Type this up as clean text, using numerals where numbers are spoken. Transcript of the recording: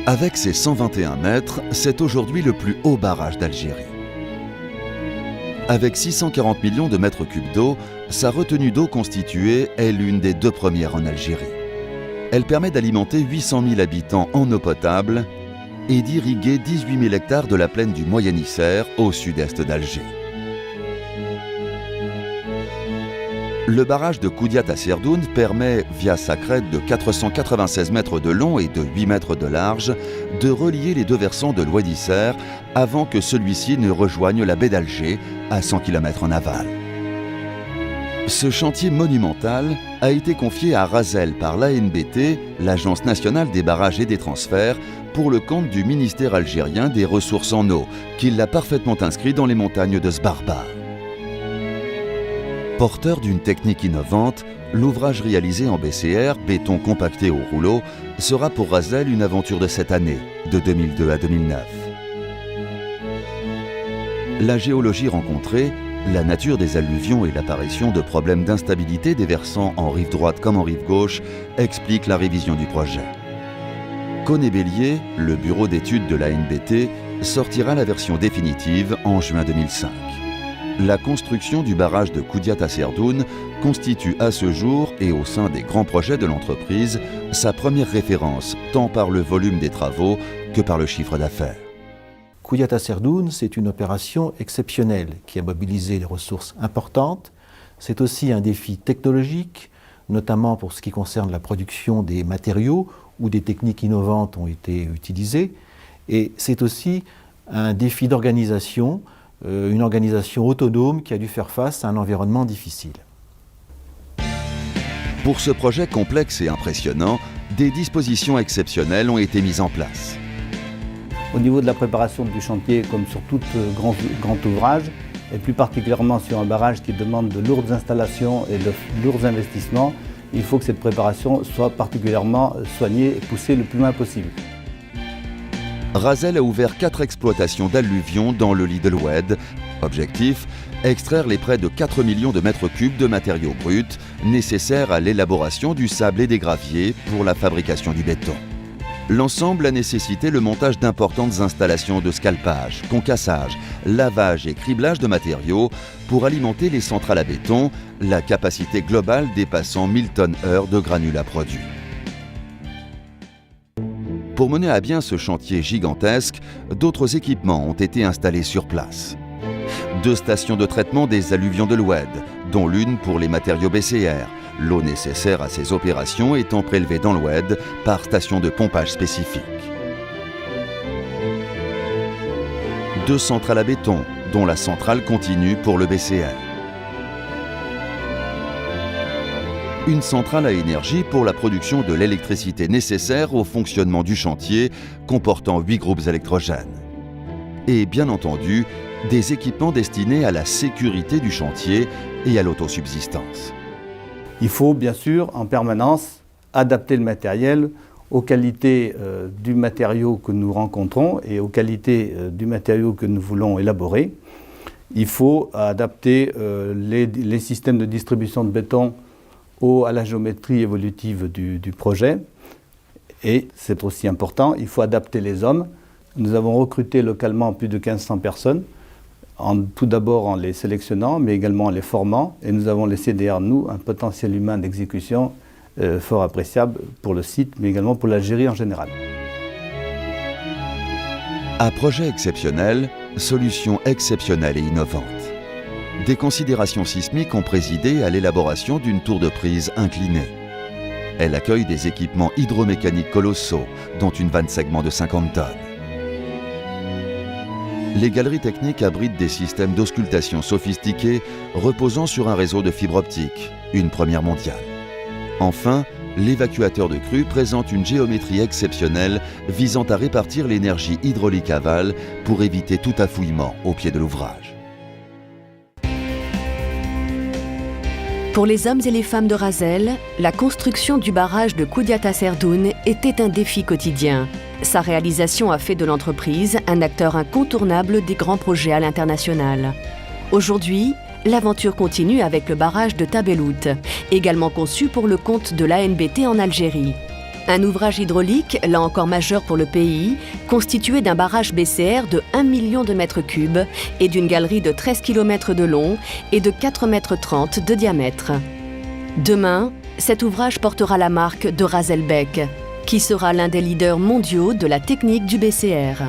Avec ses 121 mètres, c'est aujourd'hui le plus haut barrage d'Algérie. Avec 640 millions de mètres cubes d'eau, sa retenue d'eau constituée est l'une des 2 premières en Algérie. Elle permet d'alimenter 800 000 habitants en eau potable et d'irriguer 18 000 hectares de la plaine du Moyen-Isère au sud-est d'Alger. Le barrage de Koudiat à Serdoune permet, via sa crête de 496 mètres de long et de 8 mètres de large, de relier les 2 versants de l'Oued Isère avant que celui-ci ne rejoigne la baie d'Alger, à 100 km en aval. Ce chantier monumental a été confié à Rasel par l'ANBT, l'Agence nationale des barrages et des transferts, pour le compte du ministère algérien des ressources en eau, qui l'a parfaitement inscrit dans les montagnes de Sbarba. Porteur d'une technique innovante, l'ouvrage réalisé en BCR, béton compacté au rouleau, sera pour Rasel une aventure de cette année, de 2002 à 2009. La géologie rencontrée, la nature des alluvions et l'apparition de problèmes d'instabilité des versants en rive droite comme en rive gauche expliquent la révision du projet. Côné-Bélier, le bureau d'études de l'ANBT, sortira la version définitive en juin 2005. La construction du barrage de Koudiat à Serdoune constitue à ce jour et au sein des grands projets de l'entreprise sa première référence tant par le volume des travaux que par le chiffre d'affaires. Koudiat à Serdoune, c'est une opération exceptionnelle qui a mobilisé des ressources importantes. C'est aussi un défi technologique, notamment pour ce qui concerne la production des matériaux où des techniques innovantes ont été utilisées. Et c'est aussi un défi d'organisation, une organisation autonome qui a dû faire face à un environnement difficile. Pour ce projet complexe et impressionnant, des dispositions exceptionnelles ont été mises en place. Au niveau de la préparation du chantier, comme sur tout grand ouvrage, et plus particulièrement sur un barrage qui demande de lourdes installations et de lourds investissements, il faut que cette préparation soit particulièrement soignée et poussée le plus loin possible. Rasel a ouvert 4 exploitations d'alluvions dans le lit de l'Oued. Objectif, extraire les près de 4 millions de mètres cubes de matériaux bruts nécessaires à l'élaboration du sable et des graviers pour la fabrication du béton. L'ensemble a nécessité le montage d'importantes installations de scalpage, concassage, lavage et criblage de matériaux pour alimenter les centrales à béton, la capacité globale dépassant 1000 tonnes-heure de granulats produits. Pour mener à bien ce chantier gigantesque, d'autres équipements ont été installés sur place. 2 stations de traitement des alluvions de l'Oued, dont l'une pour les matériaux BCR, l'eau nécessaire à ces opérations étant prélevée dans l'Oued par station de pompage spécifique. 2 centrales à béton, dont la centrale continue pour le BCR. Une centrale à énergie pour la production de l'électricité nécessaire au fonctionnement du chantier, comportant 8 groupes électrogènes. Et bien entendu, des équipements destinés à la sécurité du chantier et à l'autosubsistance. Il faut bien sûr en permanence adapter le matériel aux qualités du matériau que nous rencontrons et aux qualités du matériau que nous voulons élaborer. Il faut adapter les systèmes de distribution de béton à la géométrie évolutive du projet. Et c'est aussi important, il faut adapter les hommes. Nous avons recruté localement plus de 1500 personnes, tout d'abord en les sélectionnant, mais également en les formant. Et nous avons laissé derrière nous un potentiel humain d'exécution fort appréciable pour le site, mais également pour l'Algérie en général. À projet exceptionnel, solution exceptionnelle et innovante. Des considérations sismiques ont présidé à l'élaboration d'une tour de prise inclinée. Elle accueille des équipements hydromécaniques colossaux, dont une vanne segment de 50 tonnes. Les galeries techniques abritent des systèmes d'auscultation sophistiqués reposant sur un réseau de fibre optique, une première mondiale. Enfin, l'évacuateur de crue présente une géométrie exceptionnelle visant à répartir l'énergie hydraulique aval pour éviter tout affouillement au pied de l'ouvrage. Pour les hommes et les femmes de Rasel, la construction du barrage de Koudiat à Serdoune était un défi quotidien. Sa réalisation a fait de l'entreprise un acteur incontournable des grands projets à l'international. Aujourd'hui, l'aventure continue avec le barrage de Tabellout, également conçu pour le compte de l'ANBT en Algérie. Un ouvrage hydraulique, là encore majeur pour le pays, constitué d'un barrage BCR de 1 million de mètres cubes et d'une galerie de 13 km de long et de 4,30 mètres de diamètre. Demain, cet ouvrage portera la marque de Raselbeck, qui sera l'un des leaders mondiaux de la technique du BCR.